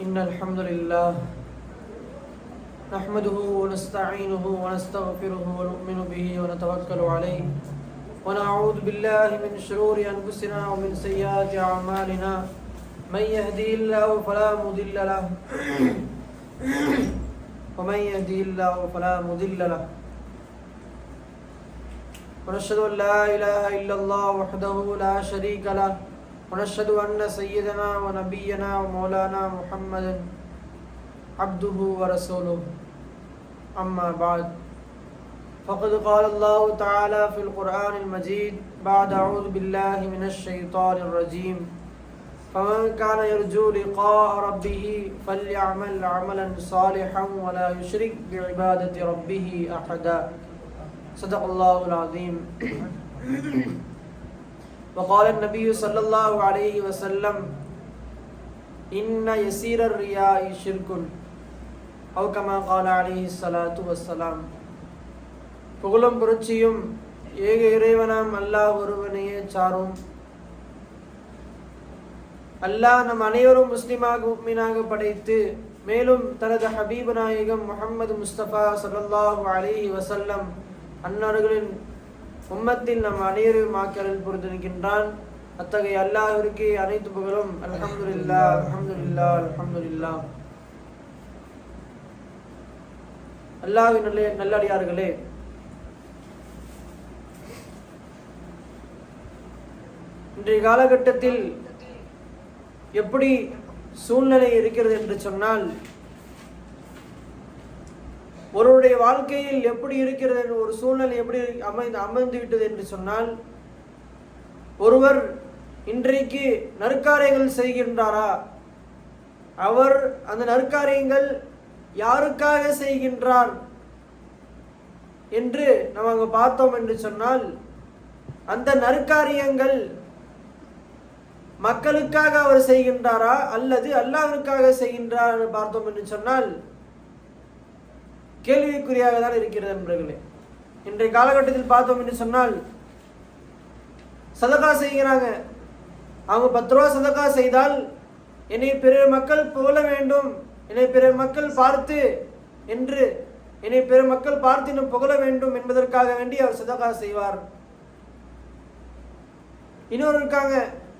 إن الحمد لله نحمده ونستعينه ونستغفره ونؤمن به ونتوكل عليه ونعوذ بالله من شرور أنفسنا ومن سيئات أعمالنا من يهدي الله فلا مضل له ومن يهدي الله فلا مضل له ونشهد أن لا إله إلا الله وحده لا شريك له ونشهد أن سيدنا ونبينا ومولانا محمدا عبده ورسوله أما بعد فقد قال الله تعالى في القرآن المجيد بعد أعوذ بالله من الشيطان الرجيم فمن كان يرجو لقاء ربه فليعمل عملا صالحا ولا يشرك بعبادة ربه أحدا صدق الله العظيم وقال النبي صلى الله عليه وسلم إن يسير الرياء شرك أو كما قال عليه الصلاة والسلام. புகழும் புரட்சியும் ஏக இறைவனாம் அல்லாஹ் ஒருவனையே சாரும். அல்லாஹ் நம் அனைவரும் முஸ்லிமாக முஃமினாக படைத்து மேலும் தனது ஹபீப் நாயகம் முஹம்மது முஸ்தபா ஸல்லல்லாஹு அலைஹி வஸல்லம் அன்னார்களின் உம்மத்தில் நம் அனைவரும் ஆக்கல் புரிந்திருக்கின்றான். அத்தகைய அல்லாஹ்விற்கு அனைத்து புகழும். அல்ஹம்துலில்லாஹ் அல்ஹம்துலில்லாஹ் அல்ஹம்துலில்லாஹ். அல்லாஹ்வின் நல்லடியார்களே, இன்றைய காலகட்டத்தில் எப்படி சூழ்நிலை இருக்கிறது என்று சொன்னால், ஒருவருடைய வாழ்க்கையில் எப்படி இருக்கிறது ஒரு சூழ்நிலை எப்படி அமைந்து விட்டது என்று சொன்னால், ஒருவர் இன்றைக்கு நற்காரியங்கள் செய்கின்றாரா, அவர் அந்த நற்காரியங்கள் யாருக்காக செய்கின்றார் என்று நம்ம அங்க பார்த்தோம் என்று சொன்னால், அந்த நற்காரியங்கள் மக்களுக்காக அவர் செய்கின்றாரா அல்லது அல்லாஹ்வுக்காக செய்கின்றார் என்று பார்த்தோம் என்று சொன்னால் கேள்விக்குறியாக தான் இருக்கிறது நண்பர்களே. இன்றைய காலகட்டத்தில் பார்த்தோம் என்று சொன்னால், சதகா செய்கிறாங்க. அவங்க 10 ரூபா சதகா செய்தால் என்னை பிற மக்கள் புகழ வேண்டும், என்னை பிற மக்கள் பார்த்து என்று என்னை பிற மக்கள் பார்த்து இன்னும் புகழ வேண்டும் என்பதற்காக வேண்டி அவர் சதகா செய்வார். இன்னொரு இருக்காங்க,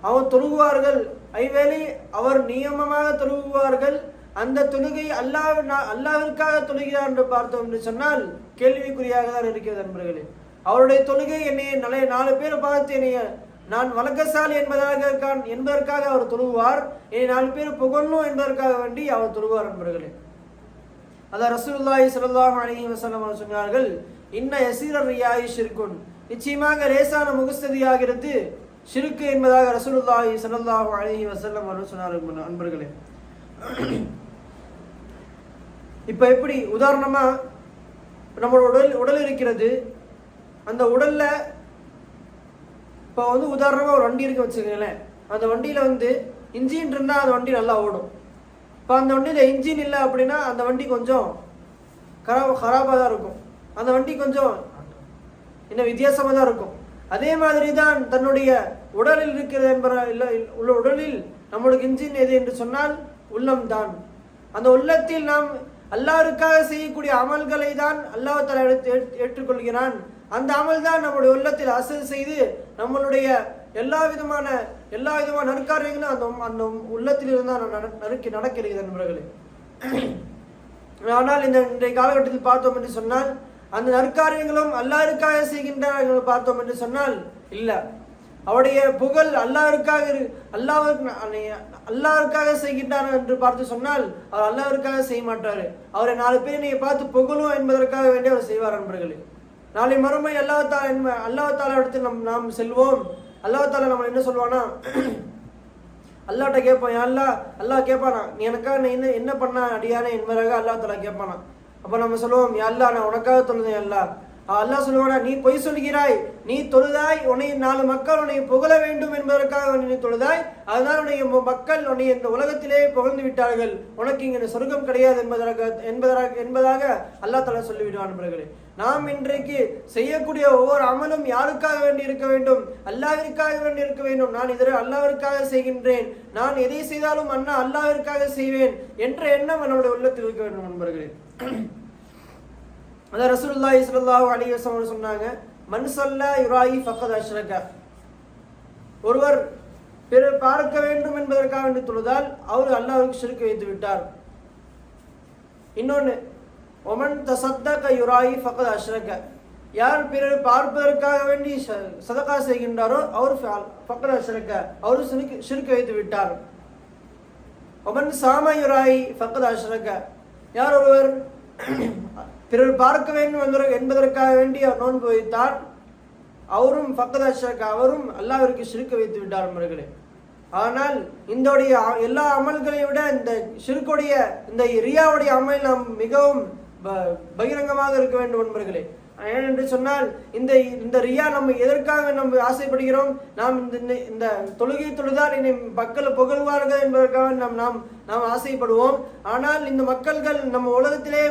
அவர் தொழுகுவார்கள், ஐவேளை அவர் நியமமாக தொழுகுவார்கள். அந்த தொழுகை அல்லாஹ்விற்காக தொழுகிறார் என்று பார்த்தோம் என்று சொன்னால் கேள்விக்குறியாக தான் இருக்கிறது நண்பர்களே. அவருடைய தொழுகை என்னை 4 பேர் பார்த்து என்னைய நான் வழக்கசாலி என்பதற்காக அவர் தொழுவார், என்னை 4 பேர் புகழணும் என்பதற்காக வேண்டி அவர் தொழுவார் நண்பர்களே. அதான் ரசூலுல்லாஹி ஸல்லல்லாஹு அலைஹி வஸல்லம் அவர்கள் சொன்னார்கள், இன்ன யஸீர ரியாஇ ஷிர்குன், நிச்சயமாக லேசான முகஸ்துதியாகிறது ஷிர்க் என்பதாக ரசூலுல்லாஹி ஸல்லல்லாஹு அலைஹி வஸல்லம் அவர்கள் சொன்னார்கள் நண்பர்களே. இப்ப எப்படி உதாரணமா நம்மளோட உடல் இருக்கிறது, அந்த உடல்ல இப்ப உதாரணமா ஒரு வண்டி இருக்கு வச்சுக்கங்களேன். அந்த வண்டியில இன்ஜின் இருந்தா அந்த வண்டி நல்லா ஓடும். இப்ப அந்த வண்டியில இன்ஜின் இல்லை அப்படின்னா அந்த வண்டி கொஞ்சம் ஹராபா தான் இருக்கும், அந்த வண்டி கொஞ்சம் இன்னும் வித்தியாசமா தான் இருக்கும். அதே மாதிரி தான் தன்னுடைய உடலில் இருக்கிறது உடலில் நம்மளுக்கு இன்ஜின் எது என்று சொன்னால் உள்ளம் தான். அந்த உள்ளத்தில் நாம் அல்லாஹ்வுக்காக செய்யக்கூடிய அமல்களை தான் அல்லாஹ் தஆலா ஏற்றுக்கொள்கிறான். அந்த அமல் தான் நம்முடைய உள்ளத்தில் அசல் செய்து நம்மளுடைய எல்லா விதமான நற்காரியங்களும் அந்த உள்ளத்தில் இருந்தால் நடக்கிறது நண்பர்களே. ஆனால் இன்றைய காலகட்டத்தில் பார்த்தோம் என்று சொன்னால், அந்த நற்காரியங்களும் அல்லாஹ்வுக்காக செய்கின்றார்கள் பார்த்தோம் என்று சொன்னால் இல்லை. அவருடைய புகழ் அல்லாஹ்வுக்காக செய்கின்றார் என்று பார்த்து சொன்னால் அவர் அல்லாஹ்வுக்காக செய்ய மாட்டாரு. அவரை 4 பேர் நீங்க பார்த்து புகழும் என்பதற்காக வேண்டி அவர் செய்வார் நண்பர்களே. நாளை மறுமை அல்லாஹ் தஆலா இடத்து நாம் செல்வோம். அல்லாஹ் தஆலா நம்ம என்ன சொல்வானா, அல்லாஹ்ட்ட கேட்போம், யா அல்லாஹ். அல்லாஹ் கேட்பானா, நீ எனக்காக என்ன பண்ண அடியானே என்பதாக அல்லாஹ் தஆலா கேட்பானா. அப்ப நம்ம சொல்லுவோம், யா அல்லாஹ் நான் உனக்காக தொழுதேன் அல்லாஹ். அல்லாஹ் சொல்லுவானா, நீ பொய் சொல்கிறாய், நீ தொழுதாய், உன்னை 4 மக்கள் உன்னை புகழ வேண்டும் என்பதற்காக நீ தொழுதாய், அதனால் உன்னை மக்கள் உன்னை இந்த உலகத்திலே புகழ்ந்து விட்டார்கள், உனக்கு இங்கே சொர்க்கம் கிடையாது என்பதாக அல்லாஹ் தஆலா சொல்லிவிடுவான். நண்பர்களே, நாம் இன்றைக்கு செய்யக்கூடிய ஒவ்வொரு அமலும் யாருக்காக வேண்டி இருக்க வேண்டும்? அல்லாஹ்விற்காக வேண்டி இருக்க வேண்டும். நான் இதற்கு அல்லாஹ்விற்காக செய்கின்றேன், நான் எதை செய்தாலும் அல்லாஹ்விற்காக செய்வேன் என்ற எண்ணம் நம்முடைய உள்ளத்தில் இருக்க வேண்டும். நண்பர்களே, அதான் ரசூலுல்லாஹி ஸல்லல்லாஹு அலைஹி வஸல்லம் சொன்னாங்க, மன் ஸல்லா யுராயி ஃபக்கத் அஷ்ரக. ஒருவர் பிறர் பார்க்க வேண்டும் என்பதற்காக வேண்டி தொழுதால் அவர் அல்லாஹ்வுக்கு ஷிர்க் வைத்து விட்டார். இன்னொன்று, ஒமன் தஸத்தக யுராயி ஃபக்கத் அஷ்ரக. யார் பிறர் பார்ப்பதற்காக வேண்டி சதகா செய்கின்றாரோ அவர் ஃபக்கத் அஷ்ரக, அவர் ஷிர்க் வைத்து விட்டார். ஒமன் சாம யுராயி ஃபக்கத் அஷ்ரக. யார் ஒருவர் பிறர் பார்க்க வேண்டும் என்பதற்காக வேண்டி அவர் நோன்பு வைத்தார், அவரும் ஃபக்கத் அஷ்ரக, அவரும் அல்லாஹ்விற்கு ஷிர்க் வைத்து விட்டார். நண்பர்களே, ஆனால் இந்த எல்லா அமல்களை விட இந்த ஷிர்க்குடைய இந்த ரியாவுடைய அமல் நாம் மிகவும் பகிரங்கமாக இருக்க வேண்டும். நண்பர்களே, ஏனென்று சொன்னால் இந்த ரியா நம்ம எதற்காக நம்ம ஆசைப்படுகிறோம்? நாம் இந்த தொழுகை தொழுதால் என்னை மக்கள் புகழ்வார்கள் என்பதற்காக நாம் ஆசைப்படுவோம். ஆனால் இந்த மக்கள்கள் நம்ம உலகத்திலே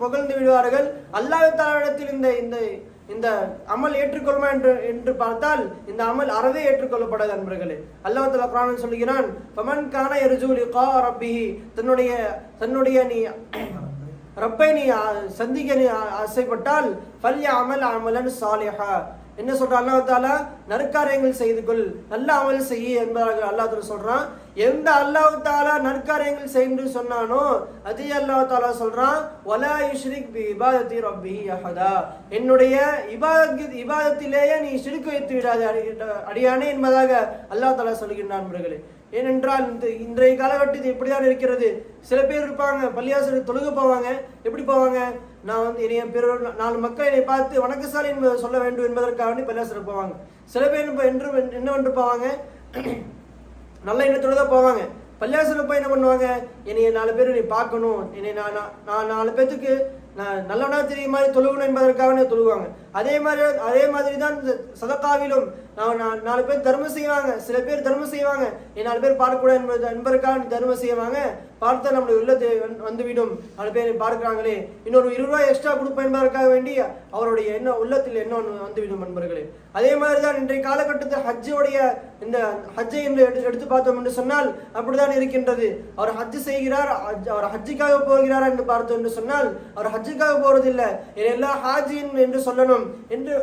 புகழ்ந்து விடுவார்கள். அல்லாஹ் தஆலாவிடத்தில் இந்த அமல் ஏற்றுக்கொள்மா என்று பார்த்தால் இந்த அமல் அறவே ஏற்றுக்கொள்ளப்படாது. நண்பர்களே, அல்லாஹ் தஆலா குர்ஆனில் சொல்கிறான், ஃபமன் கான யர்ஜூ லிகா ரப்பிஹி. தன்னுடைய நீ ரப்பை நீ சந்திக்க நீ ஆசைப்பட்டால் ஃபல்யஅமல் அமலன் சாலிஹா. என்ன சொல்றான் அல்லாஹ் தஆலா? நற்காரியங்கள் செய்து கொள், நல்ல அமல் செய்ய என்பதாக அல்லாஹ் தஆலா சொல்றான். எந்த அல்லாஹ் தஆலா நற்காரியங்கள் செய்ய சொன்னானோ அதே அல்லாஹ் தஆலா சொல்றான், வலா யுஷ்ரிக் பி இபாதத்தி ரப்பிஹி அஹதா. என்னுடைய இபாதத்திலேயே நீ ஷிர்க் வைத்து விடாதே அடியானே என்பதாக அல்லாஹ் தஆலா சொல்கின்றான். நண்பர்களே, ஏனென்றால் இன்றைய காலகட்டத்தில் இப்படிதான் இருக்கிறது. சில பேர் இருப்பாங்க, பள்ளியாசலுக்கு தொழுக போவாங்க. எப்படி போவாங்க? நான் என்னைய பிறர் 4 மக்கள் என்னை பார்த்து வணக்கசாலி என்பதை சொல்ல வேண்டும் என்பதற்காக பள்ளியாசலுக்கு போவாங்க. சில பேர் என்னவென்று போவாங்க, நல்ல எண்ணத்தோடு தான் போவாங்க. பள்ளியாசலுக்கு போய் என்ன பண்ணுவாங்க? என்னைய 4 பேர் நீ பார்க்கணும், என்னை நான் 4 பேத்துக்கு நான் நல்லவனா தெரிய மாதிரி தொழுகணும் என்பதற்காக தொழுவாங்க. அதே மாதிரி தான் இந்த சதக்காவிலும் 4 பேர் தர்மம் செய்வாங்க. சில பேர் தர்மம் செய்வாங்க, 4 பேர் பார்க்கக்கூடாது என்பதற்காக தர்மம் செய்வாங்க. பார்த்தா நம்மளுடைய உள்ளத்தை வந்துவிடும், 4 பேர் பார்க்கிறாங்களே, இன்னொரு 20 ரூபாய் எக்ஸ்ட்ரா கொடுப்பேன் என்பதற்காக வேண்டி அவருடைய உள்ளத்தில் என்ன வந்துவிடும். நண்பர்களே, அதே மாதிரி தான் இன்றைய காலகட்டத்தில் இந்த ஹஜ்ஜை என்று எடுத்து பார்த்தோம் என்று சொன்னால் அப்படிதான் இருக்கின்றது. அவர் ஹஜ் செய்கிறார், அவர் ஹஜ்ஜுக்காக போகிறார் என்று பார்த்தோம் என்று சொன்னால் அவர் ஹஜ்ஜுக்காக போறதில்லை, எல்லா ஹாஜின் என்று சொல்லணும் என்று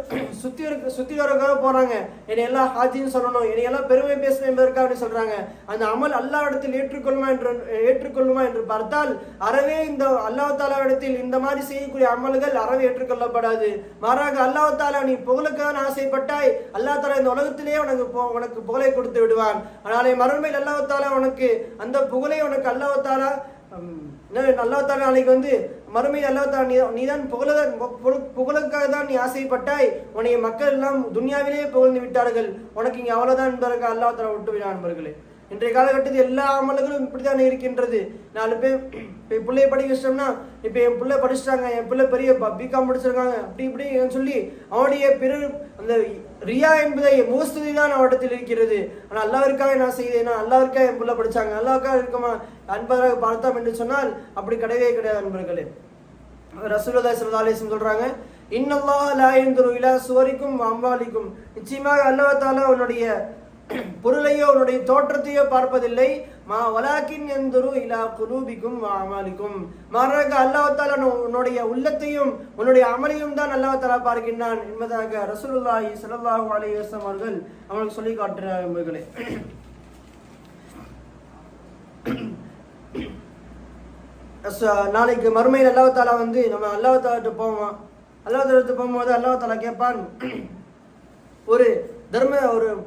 சுத்தி வரக்காக போறாங்க. என்னை எல்லாம் ஹாஜின்னு சொல்லணும், என்னை எல்லாம் பெருமை பேசணும் என்பதற்காக சொல்றாங்க. அந்த அமல் அல்லாஹ்விடத்தில் ஏற்றுக்கொள்ளுமா என்று பார்த்தால் அறவே இந்த அல்லாஹ் தஆலாவிடத்தில் இந்த மாதிரி செய்யக்கூடிய அமல்கள் அறவே ஏற்றுக்கொள்ளப்படாது. மாறாக அல்லாஹ் தஆலா நீ புகழுக்காக ஆசைப்பட்டாய், அல்லாஹ் தஆலா இந்த உலகத்திலே உனக்கு புகழை கொடுத்து விடுவான். ஆனால் மறுமையில் அல்லாஹ் தஆலா உனக்கு அந்த புகழை அல்லாஹ் தஆலா நாளைக்கு மறுமையில் அல்லாஹ் தஆலா நீதான் புகழுக்காக தான் நீ ஆசைப்பட்டாய், உன்னை மக்கள் எல்லாம் துன்யாவிலே புகழ்ந்து விட்டார்கள், உனக்கு இங்கே அவ்வளவுதான் என்பதற்கு அல்லாஹ் தஆலா விட்டு விடான். நண்பர்களே, இன்றைய காலகட்டத்தில் எல்லா அமல்களும் இப்படித்தான் இருக்கின்றது. 4 பேர் பிள்ளைய படிக்க வச்சிட்டோம்னா, இப்போ என் பிள்ளை படிச்சுட்டாங்க, என் பிள்ளை பெரிய பிகாம் படிச்சிருக்காங்க, இப்படி சொல்லி அவனுடைய பிறர் அந்த ரியா என்பதை மோஸ்துதி தான் அவரிடத்தில் இருக்கிறது. ஆனால் அல்லாஹ்விற்காக நான் செய்தேனா, அல்லாஹ்விற்காக என் பிள்ளை படிச்சாங்க, அல்லாஹ்வுக்காக இருக்குமா அன்பதாக பார்த்தோம் என்று சொன்னால் அப்படி கிடையவே கிடையாது. நண்பர்களே, ரசூலுல்லாஹி ஸல்லல்லாஹு அலைஹி வஸல்லம் சொல்றாங்க, இன்னல்லாஹ லா யன்துரு இலா சுவரிக்கும் வ அம்வாலிக்கும். நிச்சயமாக அல்லாஹ் தஆலா உன்னுடைய பொருளையோ உன்னுடைய தோற்றத்தையோ பார்ப்பதில்லை, வலாக்கின் யன்துரு இலா குலூபிக்கும் வ அமாலிக்கும். மாறாக அல்லாஹ் தஆலா உன்னுடைய உள்ளத்தையும் உன்னுடைய அமலையும் தான் அல்லாஹ் தஆலா பார்க்கின்றான் என்பதாக ரசூலுல்லாஹி ஸல்லல்லாஹு அலைஹி வஸல்லம் அவர்கள் அவங்களுக்கு சொல்லி காட்டுகிறார்களே. நாளைக்கு மறுமையில் அல்லாஹ் தஆலா நம்ம அல்லாஹ் தஆலாட்ட போவோம். அல்லாஹ் தஆலாட்ட போகும்போது அல்லாஹ் தஆலா கேட்பான், ஒரு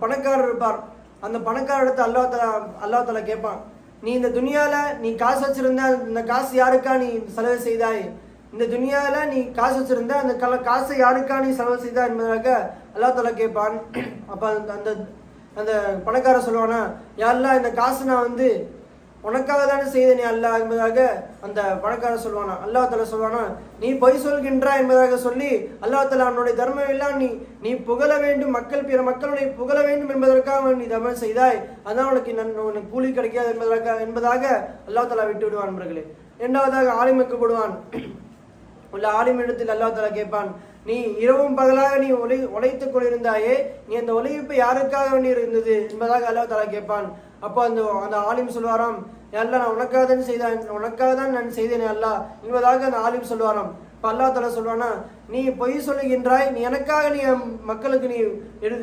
பணக்காரர் இருப்பார். அந்த பணக்காரத்தை அல்லாஹ் தஆலா கேட்பான், நீ இந்த துனியால நீ காசு வச்சிருந்த, இந்த காசு யாருக்கா நீ செலவு செய்தாய்? இந்த துனியால நீ காசு வச்சிருந்த, அந்த காசை யாருக்கா நீ செலவு செய்தாய் என்பதாக அல்லாஹ் தஆலா கேட்பான். அப்ப அந்த பணக்காரர் சொல்லுவானா, யா அல்லாஹ், இந்த காசு நான் உனக்காக தானே செய்தேனே அல்லாஹ் என்பதாக அந்த பணக்காரர் சொல்வானா. அல்லாஹ் தஆலா சொல்வானா, நீ பொய் சொல்கின்றாய் என்பதாக சொல்லி அல்லாஹ் தஆலா அவனுடைய தர்மம் எல்லாம் நீ புகழ வேண்டும், பிற மக்களுடைய புகழ வேண்டும் என்பதற்காக நீ தர்மம் செய்தாய், அதான் உனக்கு கூலி கிடைக்காது என்பதாக அல்லாஹ் தஆலா விட்டு விடுவான் நண்பர்களே. இரண்டாவதாக ஆலிமுக்கு கொடுவான். உள்ள ஆலிம் இடத்தில் அல்லாஹ் தஆலா கேட்பான், நீ இரவும் பகலாக நீ உழைத்துக் கொண்டிருந்தாயே, நீ அந்த உழைப்பு யாருக்காக வேண்டி இருந்தது என்பதாக அல்லாஹ் தஆலா கேட்பான். அப்போ அந்த ஆலிம் சொல்வாராம், அல்லாஹ் நான் உனக்காக தான் நான் செய்தேனே அல்லாஹ் என்பதாக அந்த ஆலிம் சொல்வாராம். இப்போ அல்லாஹ் தஆலா சொல்வானா, நீ பொய் சொல்லுகின்றாய், நீ எனக்காக நீ மக்களுக்கு நீ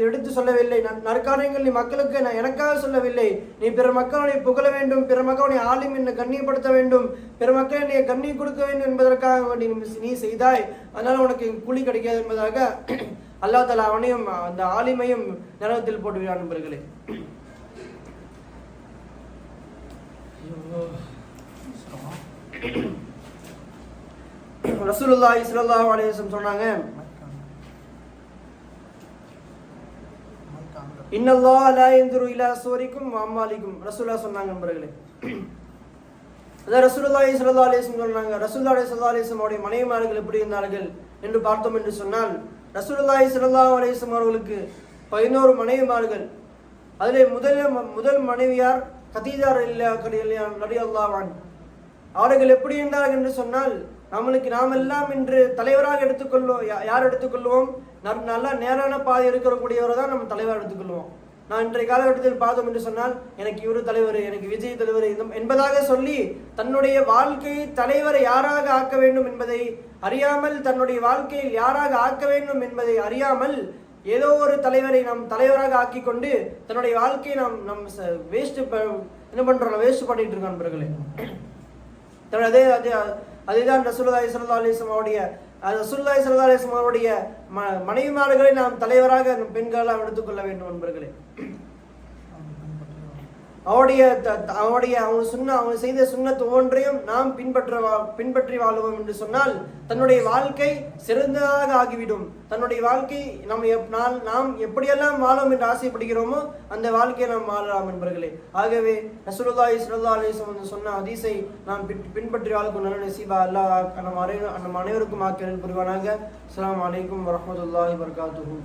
எடுத்து சொல்லவில்லை, நற்காரியங்கள் நீ மக்களுக்கு எனக்காக சொல்லவில்லை, நீ பிற மக்களுடைய புகழ வேண்டும், பிற மக்களுடைய ஆலிம் என்னை கண்ணியப்படுத்த வேண்டும், பிற மக்களை நீ கண்ணி கொடுக்க வேண்டும் என்பதற்காக வேண்டி நீ செய்தாய், அதனால உனக்கு கூலி கிடைக்காது என்பதாக அல்லாஹ் தஆலா அவனையும் அந்த ஆலிமையும் நரகத்தில் போட்டு விடுவான் நண்பர்களே. ரசூலுல்லாஹி ஸல்லல்லாஹு அலைஹி வஸல்லம் சொன்னாங்க, இன்னல்லாஹ லா யன்துரு இலா சுவரிக்கும் வ அம்வாலிக்கும். ரசூலுல்லாஹ் சொன்னாங்க நண்பர்களே. அதான் ரசூலுல்லாஹி ஸல்லல்லாஹு அலைஹி வஸல்லம் சொன்னாங்க, ரசூலுல்லாஹி ஸல்லல்லாஹு அலைஹி வஸல்லம் உடைய மனைவிமார்கள் எப்படி இருந்தார்கள் என்று பார்த்தோம் என்று சொன்னால், ரசூலுல்லாஹி ஸல்லல்லாஹு அலைஹி வஸல்லம் அவர்களுக்கு 11 மனைவிமார்கள். அதிலே முதல் மனைவியார் கதீஜா ரலியல்லாஹு அன்ஹா. அவர்கள் எப்படி இருந்தார்கள் என்று சொன்னால், நாம் எல்லாம் இன்று தலைவராக எடுத்துக்கொள்வோம். யார் எடுத்துக்கொள்வோம்? நல்லா நேரான பாதை இருக்கக்கூடியவரை தான் நம்ம தலைவராக எடுத்துக்கொள்வோம். நான் இன்றைய காலகட்டத்தில் பார்த்தோம் என்று சொன்னால், எனக்கு இவரு தலைவர், எனக்கு விஜய் தலைவர் என்பதாக சொல்லி தன்னுடைய வாழ்க்கையை தலைவரை யாராக ஆக்க வேண்டும் என்பதை அறியாமல், தன்னுடைய வாழ்க்கையில் யாராக ஆக்க வேண்டும் என்பதை அறியாமல் ஏதோ ஒரு தலைவரை நாம் தலைவராக ஆக்கி கொண்டு தன்னுடைய வாழ்க்கையை நம் வேஸ்ட் வேஸ்ட் பண்ணிட்டு இருக்கோம் நண்பர்களே. அதுதான் ரசூலுல்லாஹி ஸல்லல்லாஹு அலைஹி வஸல்லம் அவருடைய மனைவிமார்களை நாம் தலைவராக பெண்களாக எடுத்துக்கொள்ள வேண்டும் நண்பர்களே. அவன் செய்த சுன்னத் ஒவ்வொன்றையும் நாம் பின்பற்றி வாழுவோம் என்று சொன்னால் தன்னுடைய வாழ்க்கை சிறந்ததாக ஆகிவிடும். தன்னுடைய வாழ்க்கை நாம் எப்படியெல்லாம் வாழும் என்று ஆசைப்படுகிறோமோ அந்த வாழ்க்கையை நாம் வாழலாம் நண்பர்களே. ஆகவே ரசூலுல்லாஹி ஸல்லல்லாஹு அலைஹி வஸல்லம் சொன்ன ஹதீஸை நாம் பின்பற்றி வாழக்கூடிய நல்ல நசீபா அல்லாஹ் நம் அனைவருக்கும் ஆக்கியருள் புரிவானாக. அஸ்ஸலாமு அலைக்கும் வரஹ்மத்துல்லாஹி வபரகாத்துஹு.